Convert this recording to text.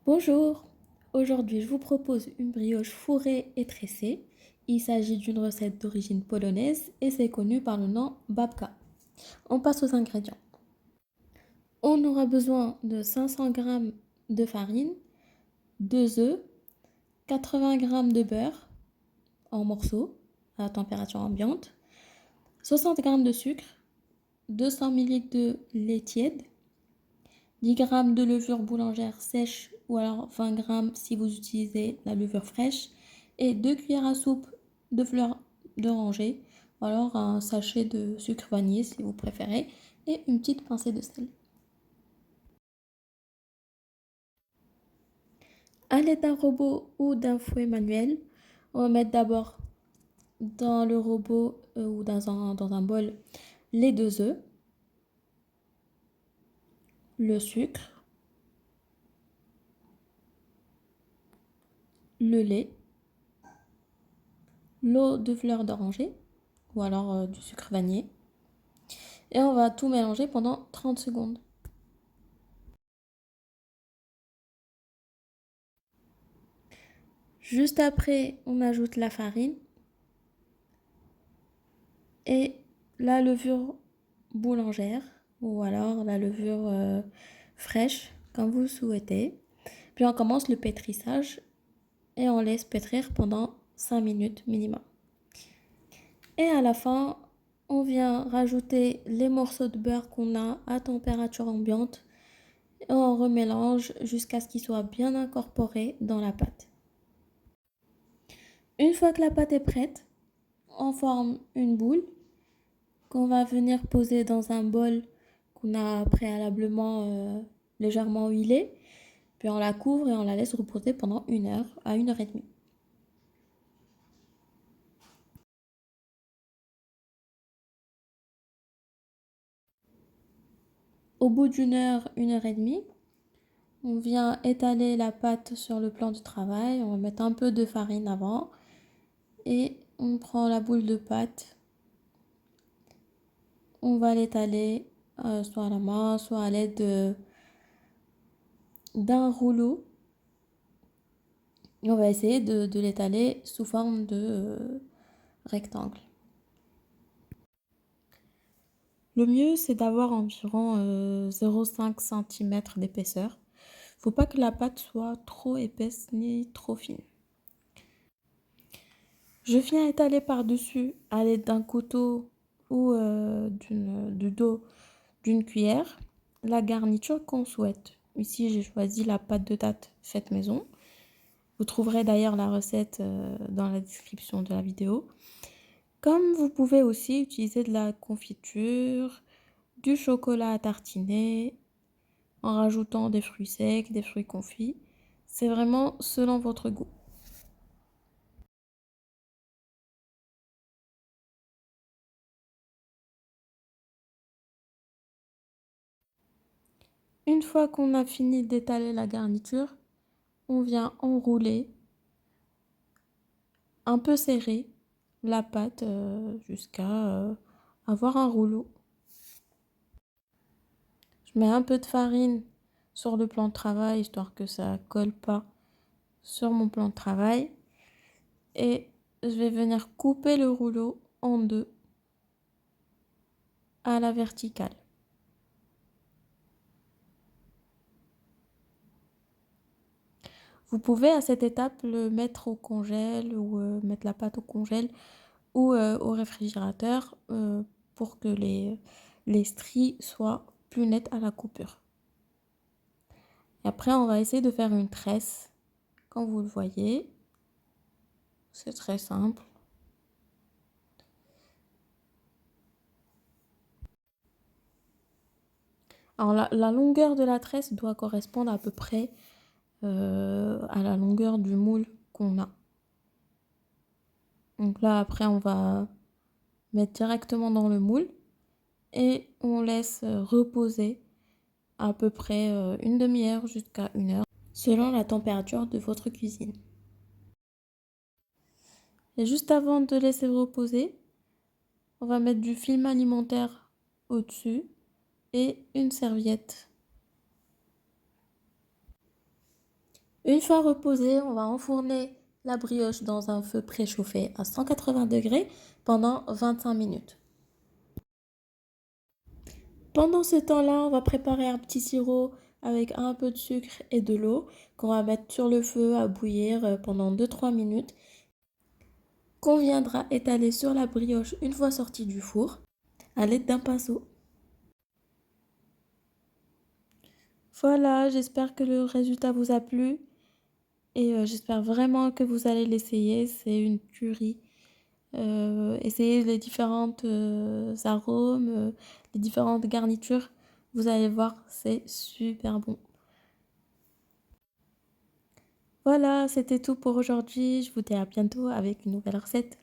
Bonjour, aujourd'hui je vous propose une brioche fourrée et tressée. Il s'agit d'une recette d'origine polonaise et c'est connu par le nom babka. On passe aux ingrédients. On aura besoin de 500 g de farine, 2 œufs, 80 g de beurre en morceaux à température ambiante, 60 g de sucre, 200 ml de lait tiède, 10 g de levure boulangère sèche ou alors 20 g si vous utilisez la levure fraîche et 2 cuillères à soupe de fleurs d'oranger ou alors un sachet de sucre vanillé si vous préférez et une petite pincée de sel. À l'aide d'un robot ou d'un fouet manuel, on va mettre d'abord dans le robot ou dans un bol les 2 œufs, le sucre, le lait, l'eau de fleur d'oranger ou alors du sucre vanillé. Et on va tout mélanger pendant 30 secondes. Juste après, on ajoute la farine et la levure boulangère ou alors la levure fraîche, comme vous le souhaitez. Puis on commence le pétrissage et on laisse pétrir pendant 5 minutes minimum. Et à la fin, on vient rajouter les morceaux de beurre qu'on a à température ambiante et on remélange jusqu'à ce qu'ils soient bien incorporés dans la pâte. Une fois que la pâte est prête, on forme une boule qu'on va venir poser dans un bol qu'on a préalablement légèrement huilé. Puis on la couvre et on la laisse reposer pendant 1 heure à 1 heure et demie. Au bout d'une heure et demie, on vient étaler la pâte sur le plan de travail. On va mettre un peu de farine avant et on prend la boule de pâte. On va l'étaler soit à la main, soit à l'aide d'un rouleau. Et on va essayer de l'étaler sous forme de rectangle. Le mieux, c'est d'avoir environ 0,5 cm d'épaisseur. Faut pas que la pâte soit trop épaisse ni trop fine. Je viens étaler par-dessus à l'aide d'un couteau ou du dos d'une cuillère la garniture qu'on souhaite. Ici, j'ai choisi la pâte de date faite maison. Vous trouverez d'ailleurs la recette dans la description de la vidéo. Comme vous pouvez aussi utiliser de la confiture, du chocolat à tartiner, en rajoutant des fruits secs, des fruits confits. C'est vraiment selon votre goût. Une fois qu'on a fini d'étaler la garniture, on vient enrouler un peu serré la pâte jusqu'à avoir un rouleau. Je mets un peu de farine sur le plan de travail, histoire que ça colle pas sur mon plan de travail. Et je vais venir couper le rouleau en deux à la verticale. Vous pouvez à cette étape le mettre au congèle ou mettre la pâte au congèle ou au réfrigérateur pour que les stries soient plus nettes à la coupure. Et après, on va essayer de faire une tresse. Comme vous le voyez, c'est très simple. Alors la longueur de la tresse doit correspondre à peu près à la longueur du moule qu'on a. Donc là, après, on va mettre directement dans le moule et on laisse reposer à peu près une demi-heure jusqu'à 1 heure, selon la température de votre cuisine. Et juste avant de laisser reposer, on va mettre du film alimentaire au-dessus et une serviette. Une fois reposée, on va enfourner la brioche dans un feu préchauffé à 180 degrés pendant 25 minutes. Pendant ce temps-là, on va préparer un petit sirop avec un peu de sucre et de l'eau qu'on va mettre sur le feu à bouillir pendant 2-3 minutes, qu'on viendra étaler sur la brioche une fois sortie du four à l'aide d'un pinceau. Voilà, j'espère que le résultat vous a plu et j'espère vraiment que vous allez l'essayer. C'est une tuerie. Essayez les différentes arômes, les différentes garnitures. Vous allez voir, c'est super bon. Voilà, c'était tout pour aujourd'hui. Je vous dis à bientôt avec une nouvelle recette.